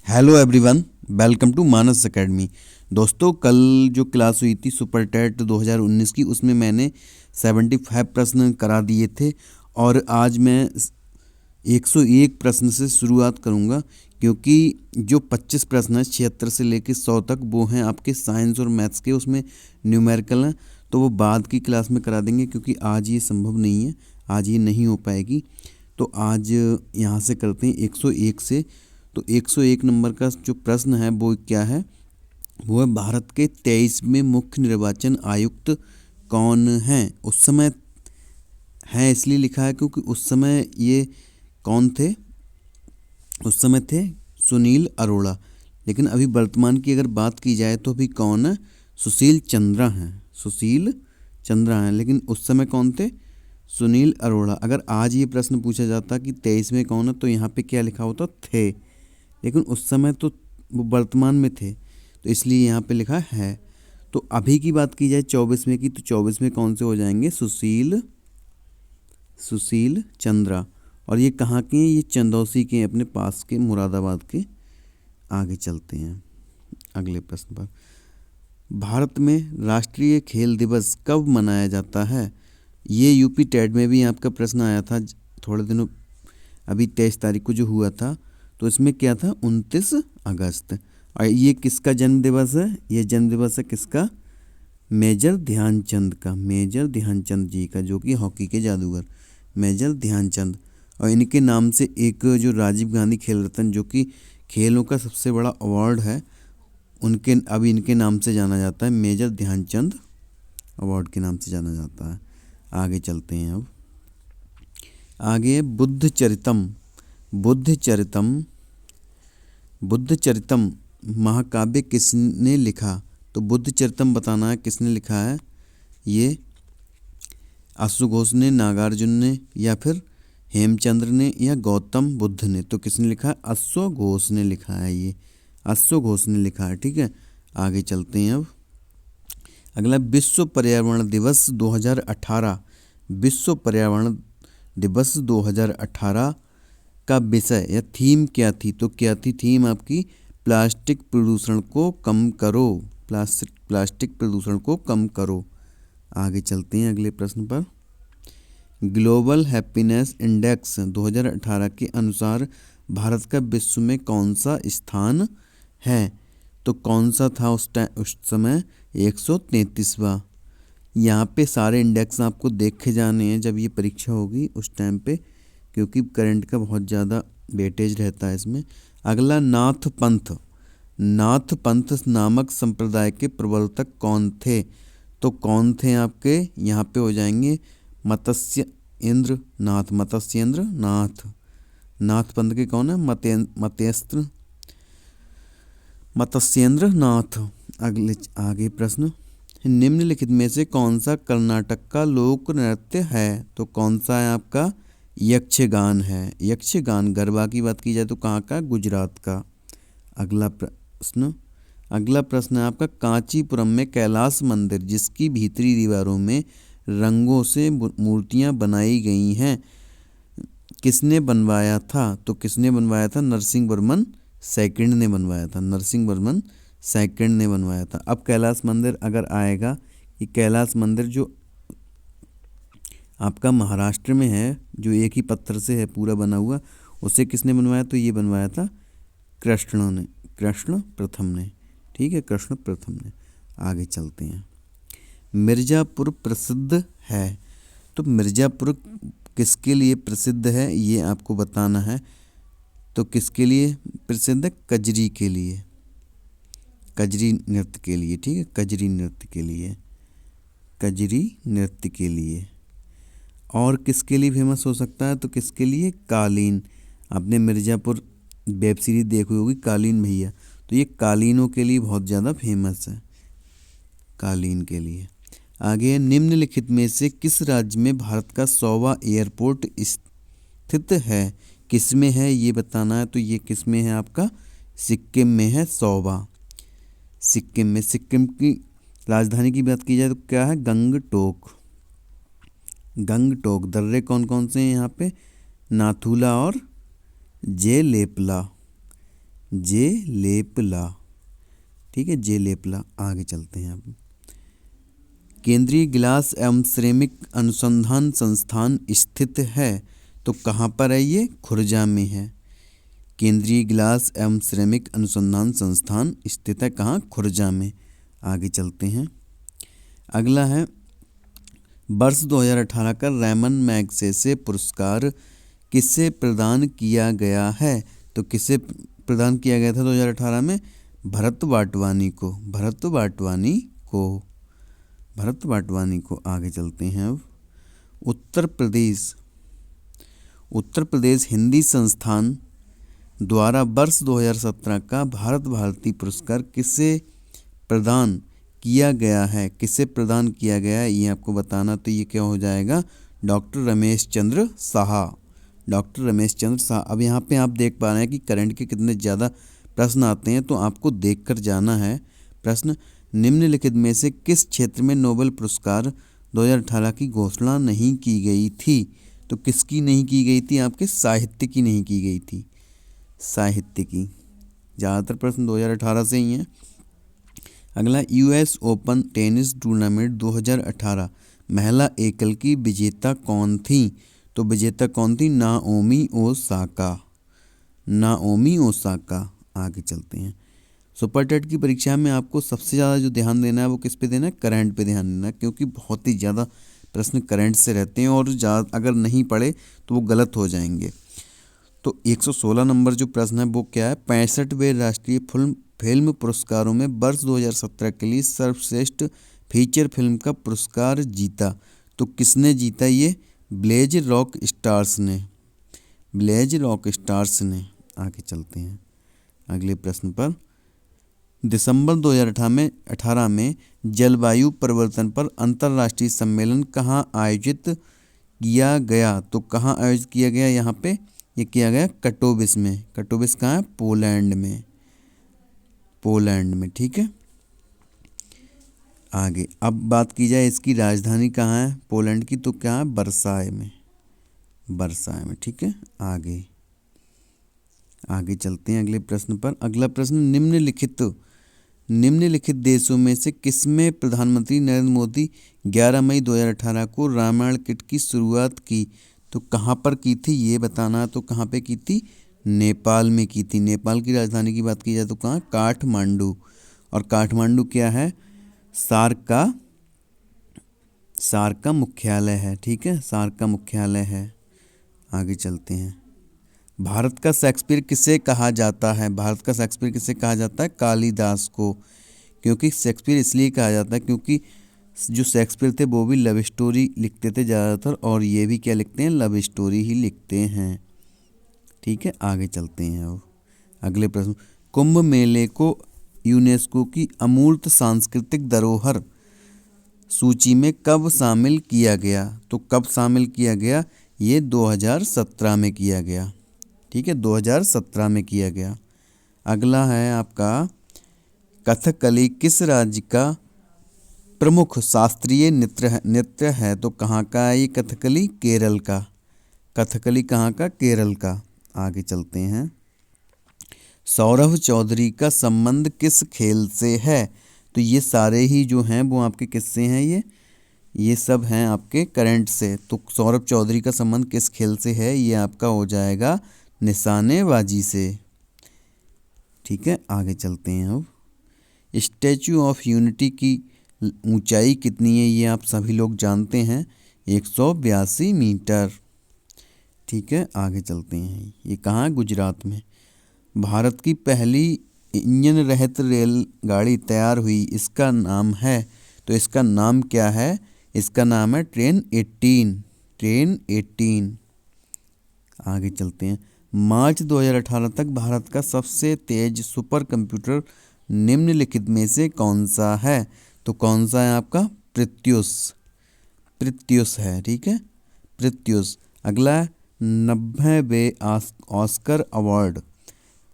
Hello everyone, welcome to Manas academy. दोस्तों, कल जो क्लास हुई थी सुपर टेट 2019 की, उसमें मैंने 75 प्रश्न करा दिए थे और आज मैं 101 प्रश्न से शुरुआत करूंगा, क्योंकि जो 25 प्रश्न हैं 76 से लेकर 100 तक वो हैं आपके साइंस और मैथ्स के, उसमें न्यूमेरिकल हैं। तो वो बाद की क्लास में करा देंगे, क्योंकि आज ये संभव नहीं है, आज ये नहीं हो पाएगी। तो आज यहाँ से करते हैं 101 से। तो 101 नंबर का जो प्रश्न है वो क्या है? वो है, भारत के 23वें मुख्य निर्वाचन आयुक्त कौन हैं? उस समय है इसलिए लिखा है क्योंकि उस समय ये कौन थे? उस समय थे सुनील अरोड़ा। लेकिन अभी वर्तमान की अगर बात की जाए तो अभी कौन है? सुशील चंद्रा हैं। सुशील चंद्रा हैं, लेकिन उस समय कौन थे? सुनील अरोड़ा। अगर आज ये प्रश्न पूछा जाता कि 23 में कौन है, तो यहाँ पे क्या लिखा होता? थे। लेकिन उस समय तो वो वर्तमान में थे, तो इसलिए यहाँ पे लिखा है। तो अभी की बात की जाए 24 में की, तो 24 में कौन से हो जाएंगे? सुशील चंद्रा। और ये कहाँ के हैं? ये चंदौसी के हैं, अपने पास के मुरादाबाद के। आगे चलते हैं अगले प्रश्न पर। भारत में राष्ट्रीय खेल दिवस कब मनाया जाता है? ये यूपी टेट में भी आपका प्रश्न आया था थोड़े दिनों, अभी 23 तारीख को जो हुआ था। तो इसमें क्या था? 29 अगस्त। और ये किसका जन्म दिवस है? ये जन्म दिवस है किसका? मेजर ध्यानचंद का। मेजर ध्यानचंद जी का, जो कि हॉकी के जादूगर मेजर ध्यानचंद। और इनके नाम से एक जो राजीव गांधी खेल रत्न, जो कि खेलों का सबसे बड़ा अवार्ड है, उनके अभी इनके नाम से जाना जाता है। मेजर ध्यानचंद अवार्ड के नाम से जाना जाता है। आगे चलते हैं अब। आगे बुद्ध चरितम। बुद्ध चरितम बुद्ध चरितम महाकाव्य किसने लिखा? तो बुद्ध चरितम बताना है किसने लिखा है। ये अश्वघोष ने, नागार्जुन ने, या फिर हेमचंद्र ने, या गौतम बुद्ध ने? तो किसने लिखा है? अश्वघोष ने लिखा है। ये अश्वघोष ने लिखा है। ठीक है, आगे चलते हैं अब। अगला विश्व पर्यावरण दिवस 2018। विश्व पर्यावरण दिवस 2018 का विषय या थीम क्या थी? तो क्या थी थीम आपकी? प्लास्टिक प्रदूषण को कम करो। प्लास्टिक प्रदूषण को कम करो। आगे चलते हैं अगले प्रश्न पर। ग्लोबल हैप्पीनेस इंडेक्स 2018 के अनुसार भारत का विश्व में कौन सा स्थान है? तो कौन सा था उस समय? 133वां। यहाँ पे सारे इंडेक्स आपको देखे जाने हैं जब ये परीक्षा होगी उस टाइम पे, क्योंकि करंट का बहुत ज़्यादा वेटेज रहता है इसमें। अगला नाथ पंथ। नाथ पंथ नामक संप्रदाय के प्रवर्तक कौन थे? तो कौन थे आपके? यहाँ पे हो जाएंगे मत्स्येंद्र नाथ। मत्स्येंद्र नाथ। नाथ पंथ के कौन है? मत्स्येंद्र नाथ। आगे प्रश्न। निम्नलिखित में से कौन सा कर्नाटक का लोक नृत्य है? तो कौन सा है आपका? यक्षगान है। यक्षगान। गरबा की बात की जाए तो कहाँ का? गुजरात का। अगला प्रश्न है आपका, कांचीपुरम में कैलाश मंदिर, जिसकी भीतरी दीवारों में रंगों से मूर्तियां बनाई गई हैं, किसने बनवाया था? तो किसने बनवाया था? नरसिंह वर्मन सेकंड ने बनवाया था। नरसिंह वर्मन सेकंड ने बनवाया था। अब कैलाश मंदिर अगर आएगा, ये कैलाश मंदिर जो आपका महाराष्ट्र में है, जो एक ही पत्थर से है पूरा बना हुआ, उसे किसने बनवाया? तो ये बनवाया था कृष्ण प्रथम ने। ठीक है, कृष्ण प्रथम ने। आगे चलते हैं। मिर्ज़ापुर प्रसिद्ध है। तो मिर्ज़ापुर किसके लिए प्रसिद्ध है ये आपको बताना है। तो किसके लिए प्रसिद्ध है? कजरी के लिए। कजरी नृत्य के लिए। ठीक है, कजरी नृत्य के लिए। कजरी नृत्य के लिए। और किसके लिए फेमस हो सकता है? तो किसके लिए? कालीन। आपने मिर्ज़ापुर वेब सीरीज देखी होगी, कालीन भैया, तो ये कालीनों के लिए बहुत ज़्यादा फेमस है, कालीन के लिए। आगे, निम्नलिखित में से किस राज्य में भारत का 100वां एयरपोर्ट स्थित है? किस में है ये बताना है। तो ये किस में है आपका? सिक्किम में है 100वां। सिक्किम में। सिक्किम की राजधानी की बात की जाए तो क्या है? गंगटोक। गंगटोक। दर्रे कौन कौन से हैं यहाँ पे? नाथुला और जेलेपला। जे लेपला, ठीक है, जे लेपला। आगे चलते हैं अब। केंद्रीय गिलास एवं सिरेमिक अनुसंधान संस्थान स्थित है, तो कहाँ पर है ये? खुर्जा में है। केंद्रीय गिलास एवं सिरेमिक अनुसंधान संस्थान स्थित है कहाँ? खुर्जा में। आगे चलते हैं। अगला है, वर्ष 2018 का रैमन मैगसेसे पुरस्कार किसे प्रदान किया गया है? तो किसे प्रदान किया गया था 2018 में? भरत वाटवानी को, भरत वाटवानी को, भरत वाटवानी को। आगे चलते हैं अब। उत्तर प्रदेश हिंदी संस्थान द्वारा वर्ष 2017 का भारत भारती पुरस्कार किसे प्रदान किया गया है? किसे प्रदान किया गया है ये आपको बताना। तो ये क्या हो जाएगा? Doctor Ramesh Chandra Saha, doctor Ramesh Chandra Saha. अब यहाँ पे आप देख पा रहे हैं कि करंट के कितने ज़्यादा प्रश्न आते हैं, तो आपको देखकर जाना है। प्रश्न, निम्नलिखित में से किस क्षेत्र में नोबेल पुरस्कार 2018 की घोषणा नहीं की गई थी? तो किसकी नहीं की गई थी? आपके साहित्य की नहीं की गई थी, साहित्य की। ज़्यादातर प्रश्न 2018 से ही हैं। अगला, यूएस ओपन टेनिस टूर्नामेंट 2018 महिला एकल की विजेता कौन थी? तो विजेता कौन थी? Naomi Osaka, Naomi Osaka. आगे चलते हैं। सुपर टेट की परीक्षा में आपको सबसे ज़्यादा जो ध्यान देना है वो किस पे देना है? करंट पे ध्यान देना है, क्योंकि बहुत ही ज़्यादा प्रश्न करंट से रहते हैं और अगर नहीं पढ़े तो वो गलत हो जाएंगे। तो 116 नंबर जो प्रश्न है वो क्या है? 65वें राष्ट्रीय फिल्म पुरस्कारों में वर्ष 2017 के लिए सर्वश्रेष्ठ फीचर फिल्म का पुरस्कार जीता। तो किसने जीता ये? ब्लेज रॉक स्टार्स ने, ब्लेज रॉक स्टार्स ने। आगे चलते हैं अगले प्रश्न पर। दिसंबर 2018 में जलवायु परिवर्तन पर अंतर्राष्ट्रीय सम्मेलन कहाँ आयोजित किया गया? तो कहाँ आयोजित किया गया? यहाँ पे ये किया गया कटोविस में। कटोविस कहाँ है? पोलैंड में, पोलैंड में, ठीक है। आगे अब बात की जाए इसकी राजधानी कहाँ है पोलैंड की? तो क्या है? वर्साय में, वर्साय में, ठीक है। आगे चलते हैं अगले प्रश्न पर। अगला प्रश्न, निम्नलिखित देशों में से किसमें प्रधानमंत्री नरेंद्र मोदी 11 मई 2018 को रामायण किट की शुरुआत की? तो कहाँ पर की थी ये बताना। तो कहाँ पे की थी? नेपाल में की थी। नेपाल की राजधानी की बात की जाए तो कहाँ? काठमांडू। और काठमांडू क्या है? सार्क का मुख्यालय है, ठीक है, सार्क का मुख्यालय है। आगे चलते हैं। भारत का शेक्सपियर किसे कहा जाता है? भारत का शेक्सपियर किसे कहा जाता है? कालिदास को। क्योंकि शेक्सपियर इसलिए कहा जाता है क्योंकि जो शेक्सपियर थे वो भी लव स्टोरी लिखते थे ज़्यादातर, और ये भी क्या लिखते हैं? लव स्टोरी ही लिखते हैं, ठीक है। आगे चलते हैं अब अगले प्रश्न। कुंभ मेले को यूनेस्को की अमूर्त सांस्कृतिक धरोहर सूची में कब शामिल किया गया? तो कब शामिल किया गया? ये 2017 में किया गया, ठीक है, 2017 में किया गया। अगला है आपका, कथकली किस राज्य का प्रमुख शास्त्रीय नृत्य है? तो कहाँ का है ये कथकली? केरल का। कथकली कहाँ का? केरल का। आगे चलते हैं। सौरभ चौधरी का संबंध किस खेल से है? तो ये सारे ही जो हैं वो आपके किससे हैं? ये सब हैं आपके करंट से। तो सौरभ चौधरी का संबंध किस खेल से है? ये आपका हो जाएगा निशानेबाजी से, ठीक है। आगे चलते हैं अब। स्टैचू ऑफ यूनिटी की ऊंचाई कितनी है? ये आप सभी लोग जानते हैं, 182 मीटर, ठीक है। आगे चलते हैं। ये कहाँ है? गुजरात में। भारत की पहली इंजन रहित रेलगाड़ी तैयार हुई, इसका नाम है? तो इसका नाम क्या है? इसका नाम है ट्रेन 18, ट्रेन 18। आगे चलते हैं। मार्च 2018 तक भारत का सबसे तेज सुपर कंप्यूटर निम्नलिखित में से कौन सा है? तो कौन सा है आपका? प्रत्यूष, प्रत्यूष है, ठीक है, प्रत्यूष। अगला, 90वें ऑस्कर अवार्ड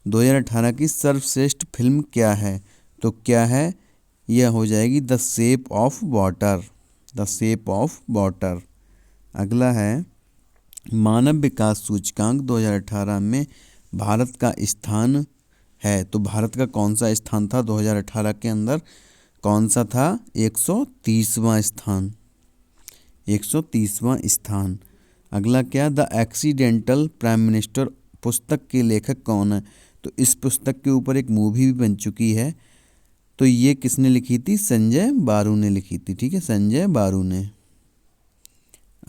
2018 की सर्वश्रेष्ठ फिल्म क्या है? तो क्या है? यह हो जाएगी the shape of water, the shape of water. अगला है, मानव विकास सूचकांक 2018 में भारत का स्थान है। तो भारत का कौन सा स्थान था 2018 के अंदर? कौन सा था? 130वां स्थान, 130वां स्थान। अगला क्या? द एक्सीडेंटल प्राइम मिनिस्टर पुस्तक के लेखक कौन है? तो इस पुस्तक के ऊपर एक मूवी भी बन चुकी है। तो ये किसने लिखी थी? संजय बारू ने लिखी थी। ठीक है, संजय बारू ने।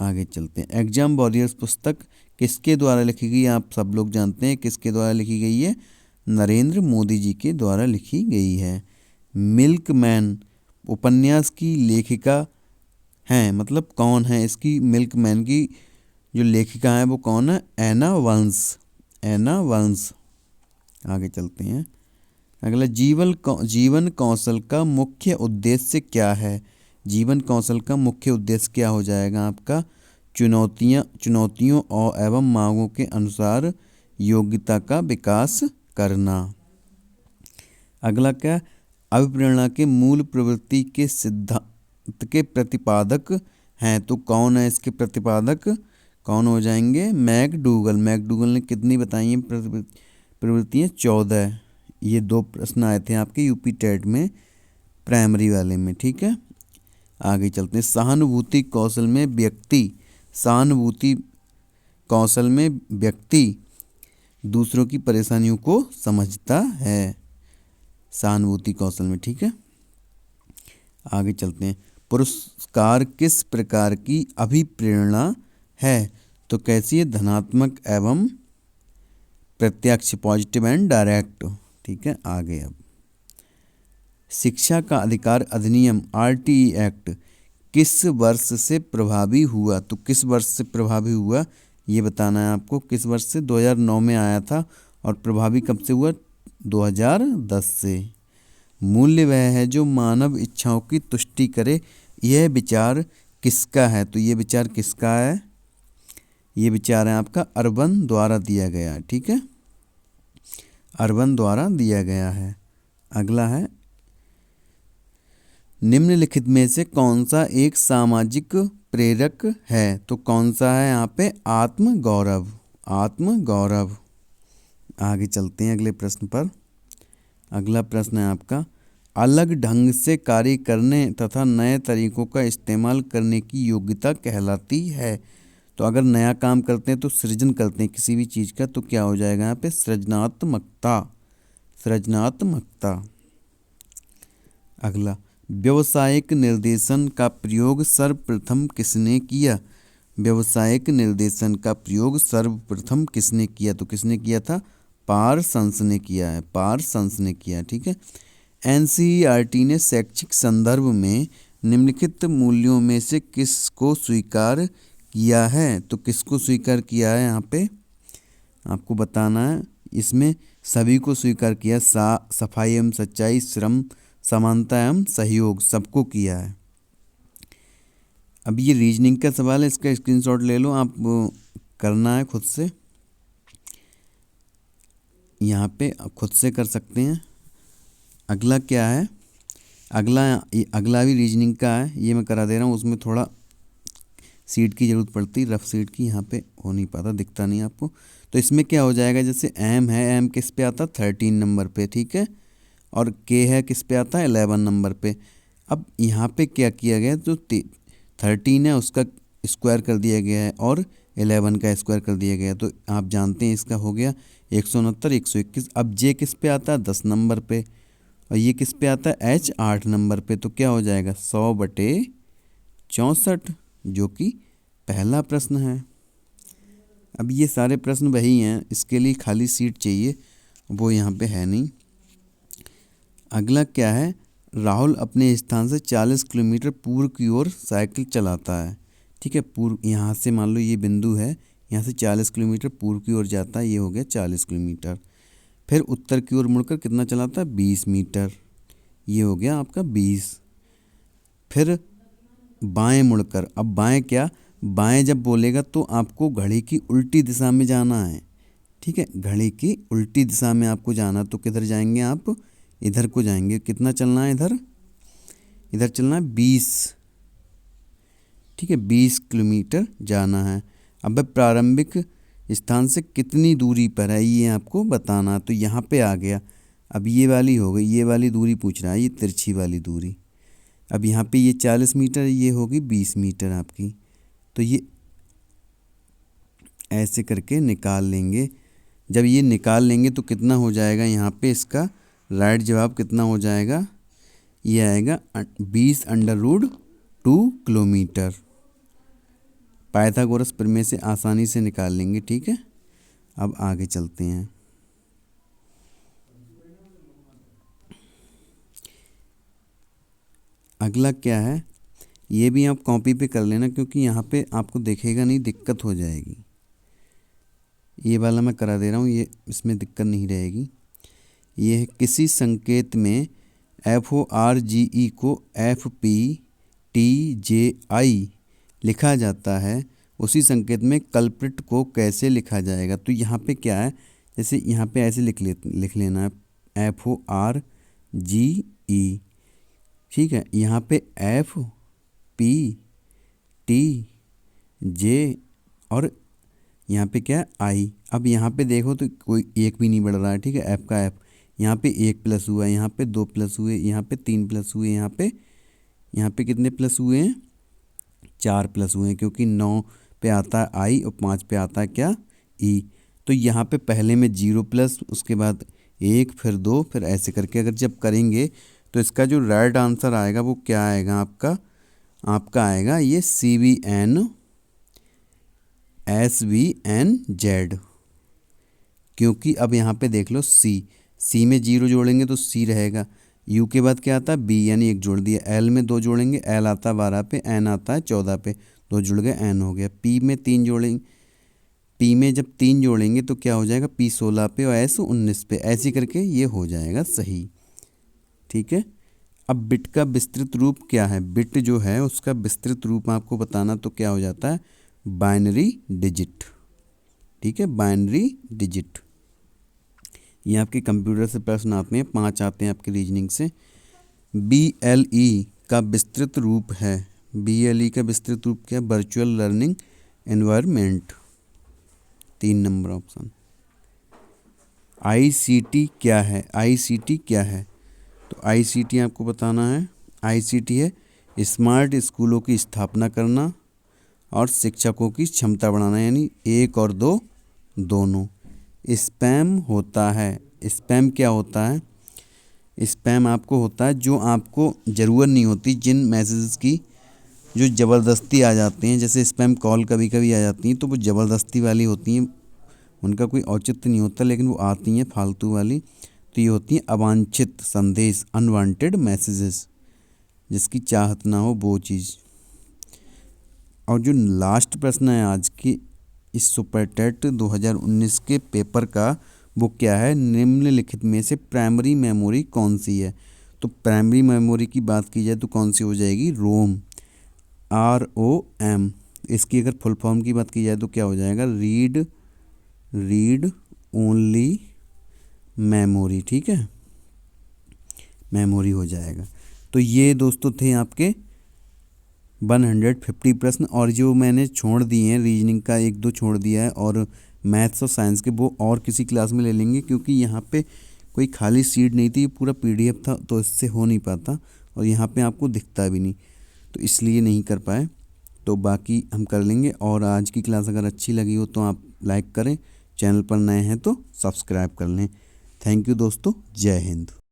आगे चलते हैं। एग्जाम वॉरियर्स पुस्तक किसके द्वारा लिखी गई? आप सब लोग जानते हैं किसके द्वारा लिखी गई है। नरेंद्र मोदी जी के द्वारा लिखी गई है। मिल्कमैन उपन्यास की लेखिका हैं, मतलब कौन है इसकी? मिल्कमैन की जो लेखिका है वो कौन है? एना वंस, एना वंस। आगे चलते हैं। अगला, जीवन कौशल का मुख्य उद्देश्य क्या है? जीवन कौशल का मुख्य उद्देश्य क्या हो जाएगा आपका? चुनौतियों और एवं मांगों के अनुसार योग्यता का विकास करना। अगला क्या? अभिप्रेरणा के मूल प्रवृत्ति के सिद्धांत के प्रतिपादक हैं। तो कौन है इसके प्रतिपादक? कौन हो जाएंगे? मैकडूगल। मैकडूगल ने कितनी बताई हैं प्रवृत्तियाँ? 14। ये 2 प्रश्न आए थे आपके यूपी टेट में, प्राइमरी वाले में। ठीक है, आगे चलते हैं। सहानुभूति कौशल में व्यक्ति दूसरों की परेशानियों को समझता है, सहानुभूति कौशल में। ठीक है, आगे चलते हैं। पुरस्कार किस प्रकार की अभिप्रेरणा है? तो कैसी है? धनात्मक एवं प्रत्यक्ष, पॉजिटिव एंड डायरेक्ट। ठीक है, आगे अब शिक्षा का अधिकार अधिनियम आरटीई एक्ट किस वर्ष से प्रभावी हुआ? तो किस वर्ष से प्रभावी हुआ ये बताना है आपको। किस वर्ष से? 2009 में आया था। और प्रभावी कब से हुआ? 2010 से। मूल्य वह है जो मानव इच्छाओं की तुष्टि करे, यह विचार किसका है? तो ये विचार किसका है? ये विचार है आपका अर्बन द्वारा दिया गया है। ठीक है, अर्बन द्वारा दिया गया है। अगला है, निम्नलिखित में से कौन सा एक सामाजिक प्रेरक है? तो कौन सा है यहाँ पे? आत्मगौरव, आत्मगौरव। आगे चलते हैं अगले प्रश्न पर। अगला प्रश्न है आपका, अलग ढंग से कार्य करने तथा नए तरीकों का इस्तेमाल करने की योग्यता कहलाती है। तो अगर नया काम करते हैं तो सृजन करते हैं किसी भी चीज़ का, तो क्या हो जाएगा यहाँ पे? सृजनात्मकता, सृजनात्मकता। अगला, व्यावसायिक निर्देशन का प्रयोग सर्वप्रथम किसने किया? व्यावसायिक निर्देशन का प्रयोग सर्वप्रथम किसने किया? तो किसने किया था? पारसन्स ने किया है, पारसन्स ने किया। ठीक है, एनसीईआरटी ने शैक्षिक संदर्भ में निम्नलिखित मूल्यों में से किसको स्वीकार किया है? तो किसको स्वीकार किया है यहाँ पे आपको बताना है। इसमें सभी को स्वीकार किया, सफाई एवं सच्चाई, श्रम, समानता एवं सहयोग, सबको किया है। अब ये रीजनिंग का सवाल है, इसका स्क्रीनशॉट ले लो आप, करना है खुद से, यहाँ पे खुद से कर सकते हैं। अगला क्या है? अगला भी रीजनिंग का है, ये मैं करा दे रहा हूँ। उसमें थोड़ा सीट की ज़रूरत पड़ती, रफ सीट की, यहाँ पे हो नहीं पाता, दिखता नहीं आपको। तो इसमें क्या हो जाएगा? जैसे एम है, एम किस पे आता? 13 नंबर पे। ठीक है, और के है किस पे आता है? 11 नंबर पे। अब यहाँ पे क्या किया गया? जो 13 है उसका स्क्वायर कर दिया गया है और 11 का स्क्वायर कर दिया गया है। तो आप जानते हैं इसका हो गया 169, 121। अब जे किस पे आता है? 10 नंबर पे। और ये किस पे आता है? एच 8 नंबर पे। तो क्या हो जाएगा? 100/64, जो कि पहला प्रश्न है। अब ये सारे प्रश्न वही हैं, इसके लिए खाली सीट चाहिए, वो यहाँ पे है नहीं। अगला क्या है? राहुल अपने स्थान से 40 किलोमीटर पूर्व की ओर साइकिल चलाता है। ठीक है, पूर्व, यहाँ से मान लो ये बिंदु है, यहाँ से 40 किलोमीटर पूर्व की ओर जाता है, ये हो गया 40 किलोमीटर। फिर उत्तर की ओर मुड़कर कितना चलाता है? 20 मीटर, ये हो गया आपका 20। फिर बाएं मुड़कर, अब बाएं क्या? बाएं जब बोलेगा तो आपको घड़ी की उल्टी दिशा में जाना है। ठीक है, घड़ी की उल्टी दिशा में आपको जाना, तो किधर जाएंगे आप? इधर को जाएंगे। कितना चलना है इधर? इधर चलना है 20। ठीक है, 20 किलोमीटर जाना है। अब प्रारंभिक स्थान से कितनी दूरी पर है ये आपको बताना। तो यहाँ पे आ गया, अब ये वाली हो गई, ये वाली दूरी पूछ रहा है, ये तिरछी वाली दूरी। अब यहाँ पे ये 40 मीटर, ये होगी 20 मीटर आपकी। तो ये ऐसे करके निकाल लेंगे। जब ये निकाल लेंगे तो कितना हो जाएगा यहाँ पे इसका राइट जवाब कितना हो जाएगा, ये आएगा 20√2 किलोमीटर। पाइथागोरस प्रमेय से आसानी से निकाल लेंगे, ठीक है। अब आगे चलते हैं। अगला क्या है, ये भी आप कॉपी पे कर लेना क्योंकि यहाँ पे आपको दिखेगा नहीं, दिक्कत हो जाएगी। ये वाला मैं करा दे रहा हूँ, ये इसमें दिक्कत नहीं रहेगी। ये है किसी संकेत में FORGE को FPTJI लिखा जाता है, उसी संकेत में कल्प्रिट को कैसे लिखा जाएगा। तो यहाँ पे क्या है, जैसे यहाँ पे ऐसे लिख लेना है FORGE, ठीक है। यहाँ पे FPTJ और यहाँ पे क्या है I। अब यहाँ पे देखो तो कोई एक भी नहीं बढ़ रहा है, ठीक है। F का F, यहाँ पे 1 प्लस हुआ, यहाँ पे 2 प्लस हुए, यहाँ पे 3 प्लस हुए, यहाँ पे कितने प्लस हुए हैं, 4 प्लस हुए हैं, क्योंकि 9 पे आता है I और 5 पे आता है क्या, E। तो यहाँ पे पहले में 0 प्लस, उसके बाद 1, फिर 2, फिर ऐसे करके अगर जब करेंगे तो इसका जो राइट आंसर आएगा वो क्या आएगा आपका आएगा ये CVNSVNZ। क्योंकि अब यहाँ पे देख लो C में 0 जोड़ेंगे तो C रहेगा, U के बाद क्या आता है B, यानी 1 जोड़ दिया, L में 2 जोड़ेंगे, L आता है 12 पे, N आता है 14 पे, 2 जुड़ गए, N हो गया। P में 3 जोड़ेंगे, P में जब 3 जोड़ेंगे तो क्या हो जाएगा, P 16 पे और S 19 पे, ऐसे करके ये हो जाएगा सही, ठीक है। अब बिट का विस्तृत रूप क्या है, बिट जो है उसका विस्तृत रूप आपको बताना, तो क्या हो जाता है बाइनरी डिजिट, ठीक है, बाइनरी डिजिट। ये आपके कंप्यूटर से प्रश्न आते हैं, 5 आते हैं आपके रीजनिंग से। BLE का विस्तृत रूप है, BLE का विस्तृत रूप क्या है, virtual learning environment, 3 number option. ICT क्या है, ICT क्या है, तो ICT आपको बताना है। ICT है स्मार्ट स्कूलों की स्थापना करना और शिक्षकों की क्षमता बढ़ाना, यानी 1 और 2 दोनों। स्पैम होता है, स्पैम क्या होता है, स्पैम आपको होता है जो आपको ज़रूरत नहीं होती, जिन मैसेजेस की जो ज़बरदस्ती आ जाते हैं, जैसे स्पैम कॉल कभी कभी आ जाती हैं तो वो ज़बरदस्ती वाली होती हैं, उनका कोई औचित्य नहीं होता, लेकिन वो आती हैं फालतू वाली। तो ये होती हैं अवांछित संदेश, अनवांटेड मैसेजेस, जिसकी चाहत ना हो वो चीज़। और जो लास्ट प्रश्न है आज की इस सुपर टेट 2019 के पेपर का, वो क्या है, निम्नलिखित में से प्राइमरी मेमोरी कौन सी है। तो प्राइमरी मेमोरी की बात की जाए तो कौन सी हो जाएगी, रोम, ROM। इसकी अगर फुल फॉर्म की बात की जाए तो क्या हो जाएगा, रीड ओनली मेमोरी, ठीक है, मेमोरी हो जाएगा। तो ये दोस्तों थे आपके 150 प्रश्न, और जो मैंने छोड़ दिए हैं रीजनिंग का 1-2 छोड़ दिया है, और मैथ्स और साइंस के वो और किसी क्लास में ले लेंगे, क्योंकि यहाँ पे कोई खाली सीट नहीं थी, ये पूरा PDF था, तो इससे हो नहीं पाता, और यहाँ पे आपको दिखता भी नहीं, तो इसलिए नहीं कर पाए। तो बाकी हम कर लेंगे। और आज की क्लास अगर अच्छी लगी हो तो आप लाइक करें, चैनल पर नए हैं तो सब्सक्राइब कर लें। थैंक यू दोस्तों, जय हिंद।